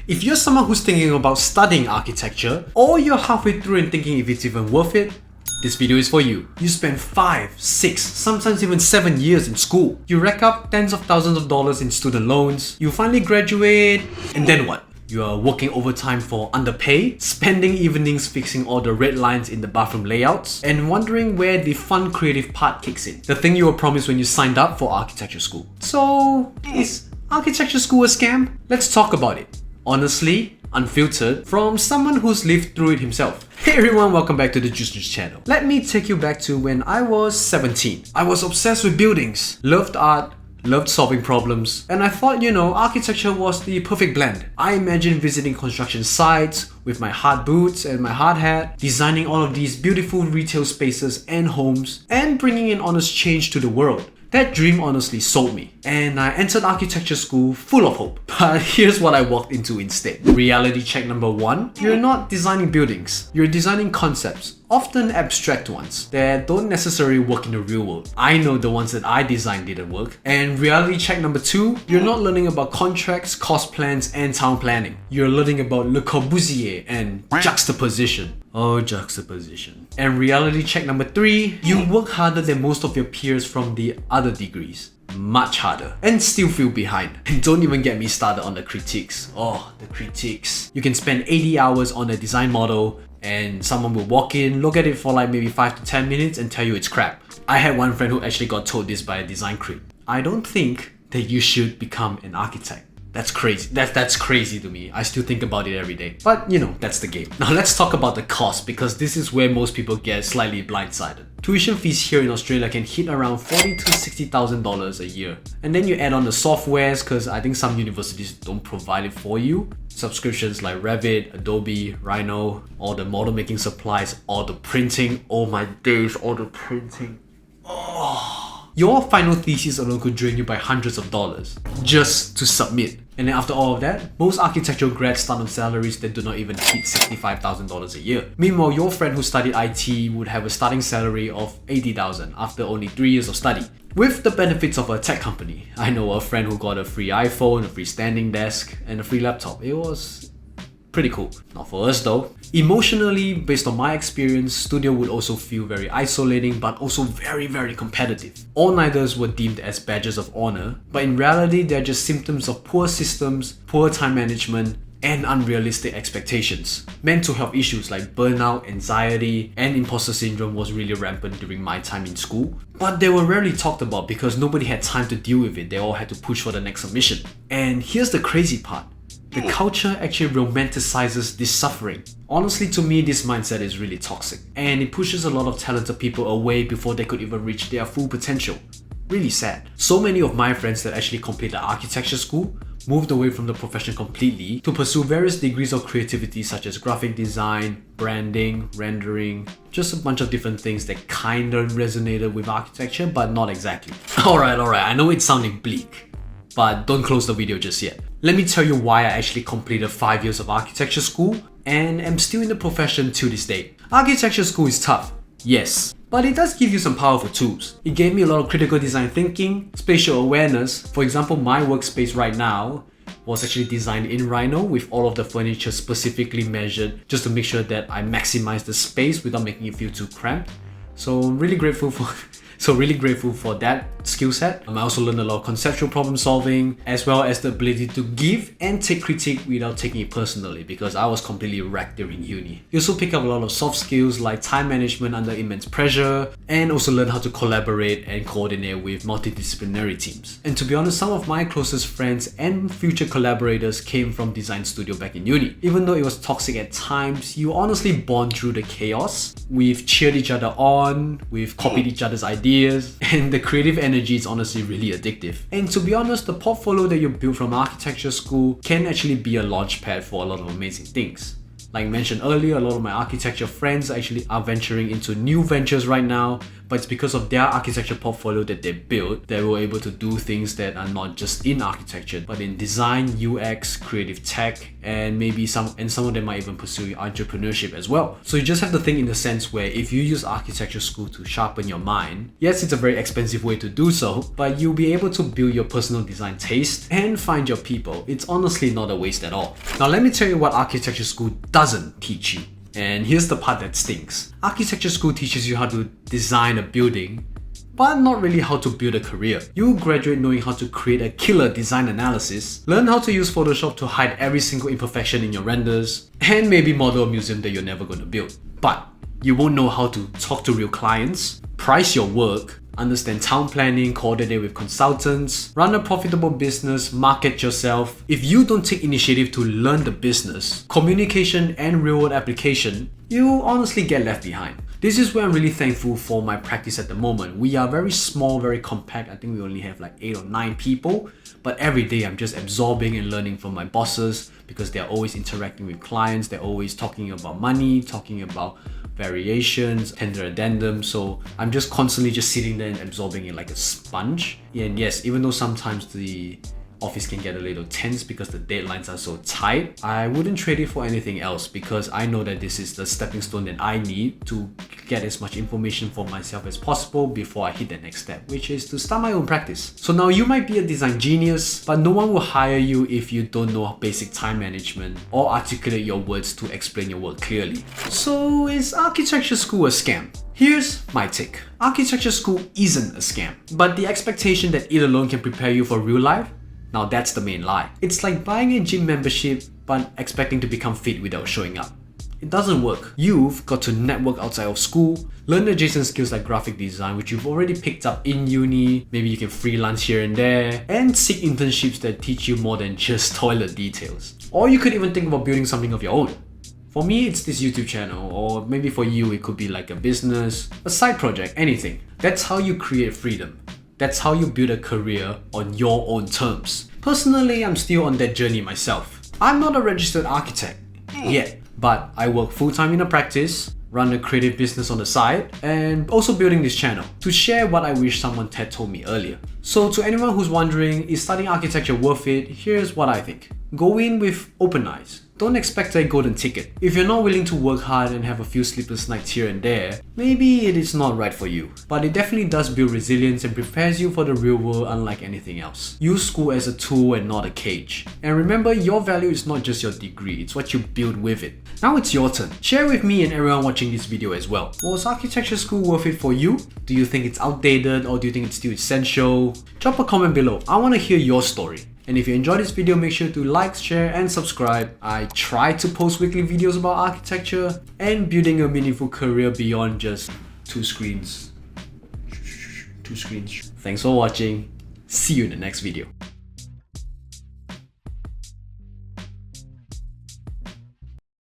If you're someone who's thinking about studying architecture, or you're halfway through and thinking if it's even worth it, this video is for you. You spend 5, 6, sometimes even 7 years in school. You rack up tens of thousands of dollars in student loans, you finally graduate, and then what? You are working overtime for underpay, spending evenings fixing all the red lines in the bathroom layouts, and wondering where the fun creative part kicks in. The thing you were promised when you signed up for architecture school. So, is architecture school a scam? Let's talk about it. Honestly, unfiltered, from someone who's lived through it himself. Hey everyone, welcome back to the Juice channel. Let me take you back to when I was 17. I was obsessed with buildings, loved art, loved solving problems, and I thought, architecture was the perfect blend. I imagined visiting construction sites with my hard boots and my hard hat, designing all of these beautiful retail spaces and homes, and bringing an honest change to the world. That dream honestly sold me, and I entered architecture school full of hope. But here's what I walked into instead. Reality check number 1, you're not designing buildings, you're designing concepts, often abstract ones that don't necessarily work in the real world. I know the ones that I designed didn't work. And reality check number 2, you're not learning about contracts, cost plans, and town planning. You're learning about Le Corbusier and juxtaposition. Oh, juxtaposition. And reality check number 3, you work harder than most of your peers from the other degrees. Much harder, and still feel behind. And don't even get me started on the critiques. Oh, the critiques. You can spend 80 hours on a design model and someone will walk in, look at it for like maybe 5 to 10 minutes and tell you it's crap. I had one friend who actually got told this by a design critic. I don't think that you should become an architect. That's crazy. That's crazy to me. I still think about it every day. But that's the game. Now let's talk about the cost, because this is where most people get slightly blindsided. Tuition fees here in Australia can hit around $40,000 to $60,000 a year. And then you add on the softwares, because I think some universities don't provide it for you. Subscriptions like Revit, Adobe, Rhino, all the model making supplies, all the printing. Oh my days, all the printing. Oh. Your final thesis alone could drain you by hundreds of dollars just to submit. And then after all of that, most architectural grads start on salaries that do not even hit $65,000 a year. Meanwhile, your friend who studied IT would have a starting salary of $80,000 after only 3 years of study. With the benefits of a tech company. I know a friend who got a free iPhone, a free standing desk, and a free laptop. It was pretty cool. Not for us though. Emotionally, based on my experience, studio would also feel very isolating, but also very, very competitive. All-nighters were deemed as badges of honor, but in reality, they're just symptoms of poor systems, poor time management, and unrealistic expectations. Mental health issues like burnout, anxiety, and imposter syndrome was really rampant during my time in school, but they were rarely talked about because nobody had time to deal with it. They all had to push for the next submission. And here's the crazy part. The culture actually romanticizes this suffering. Honestly, to me, this mindset is really toxic, and it pushes a lot of talented people away before they could even reach their full potential. Really sad. So many of my friends that actually completed architecture school moved away from the profession completely to pursue various degrees of creativity such as graphic design, branding, rendering, just a bunch of different things that kind of resonated with architecture, but not exactly. Alright, I know it's sounding bleak, but don't close the video just yet. Let me tell you why I actually completed 5 years of architecture school and am still in the profession till this day. Architecture school is tough, yes, but it does give you some powerful tools. It gave me a lot of critical design thinking, spatial awareness. For example, my workspace right now was actually designed in Rhino with all of the furniture specifically measured just to make sure that I maximize the space without making it feel too cramped. So I'm really grateful for that skill set. I also learned a lot of conceptual problem solving, as well as the ability to give and take critique without taking it personally, because I was completely wrecked during uni. You also pick up a lot of soft skills like time management under immense pressure, and also learn how to collaborate and coordinate with multidisciplinary teams. And to be honest, some of my closest friends and future collaborators came from design studio back in uni. Even though it was toxic at times, you honestly bond through the chaos. We've cheered each other on, we've copied each other's ideas, and the creative energy is honestly really addictive. And to be honest, the portfolio that you build from architecture school can actually be a launch pad for a lot of amazing things. Like mentioned earlier, a lot of my architecture friends actually are venturing into new ventures right now, but it's because of their architecture portfolio that they built that we're able to do things that are not just in architecture, but in design, UX, creative tech, and maybe some of them might even pursue entrepreneurship as well. So you just have to think in the sense where if you use architecture school to sharpen your mind, yes, it's a very expensive way to do so, but you'll be able to build your personal design taste and find your people. It's honestly not a waste at all. Now let me tell you what architecture school doesn't teach you. And here's the part that stinks. Architecture school teaches you how to design a building, but not really how to build a career. You graduate knowing how to create a killer design analysis, learn how to use Photoshop to hide every single imperfection in your renders, and maybe model a museum that you're never going to build. But you won't know how to talk to real clients, price your work, understand town planning, coordinate with consultants, run a profitable business, market yourself. If you don't take initiative to learn the business, communication, and real-world application, you honestly get left behind. This is where I'm really thankful for my practice at the moment. We are very small, very compact. I think we only have like 8 or 9 people, but every day I'm just absorbing and learning from my bosses because they're always interacting with clients. They're always talking about money, talking about variations, tender addendum. So I'm just constantly just sitting there and absorbing it like a sponge. And yes, even though sometimes the office can get a little tense because the deadlines are so tight, I wouldn't trade it for anything else because I know that this is the stepping stone that I need to get as much information for myself as possible before I hit the next step, which is to start my own practice. So now you might be a design genius, but no one will hire you if you don't know basic time management or articulate your words to explain your work clearly. So is architecture school a scam? Here's my take. Architecture school isn't a scam, but the expectation that it alone can prepare you for real life, now that's the main lie. It's like buying a gym membership but expecting to become fit without showing up. It doesn't work. You've got to network outside of school, learn adjacent skills like graphic design, which you've already picked up in uni, maybe you can freelance here and there, and seek internships that teach you more than just toilet details. Or you could even think about building something of your own. For me, it's this YouTube channel, or maybe for you, it could be like a business, a side project, anything. That's how you create freedom. That's how you build a career on your own terms. Personally, I'm still on that journey myself. I'm not a registered architect yet, but I work full-time in a practice, run a creative business on the side, and also building this channel to share what I wish someone had told me earlier. So to anyone who's wondering, is studying architecture worth it? Here's what I think. Go in with open eyes. Don't expect a golden ticket. If you're not willing to work hard and have a few sleepless nights here and there, maybe it is not right for you. But it definitely does build resilience and prepares you for the real world unlike anything else. Use school as a tool and not a cage. And remember, your value is not just your degree, it's what you build with it. Now it's your turn. Share with me and everyone watching this video as well. Was architecture school worth it for you? Do you think it's outdated or do you think it's still essential? Drop a comment below. I want to hear your story. And if you enjoyed this video, make sure to like, share, and subscribe. I try to post weekly videos about architecture and building a meaningful career beyond just two screens. Thanks for watching. See you in the next video.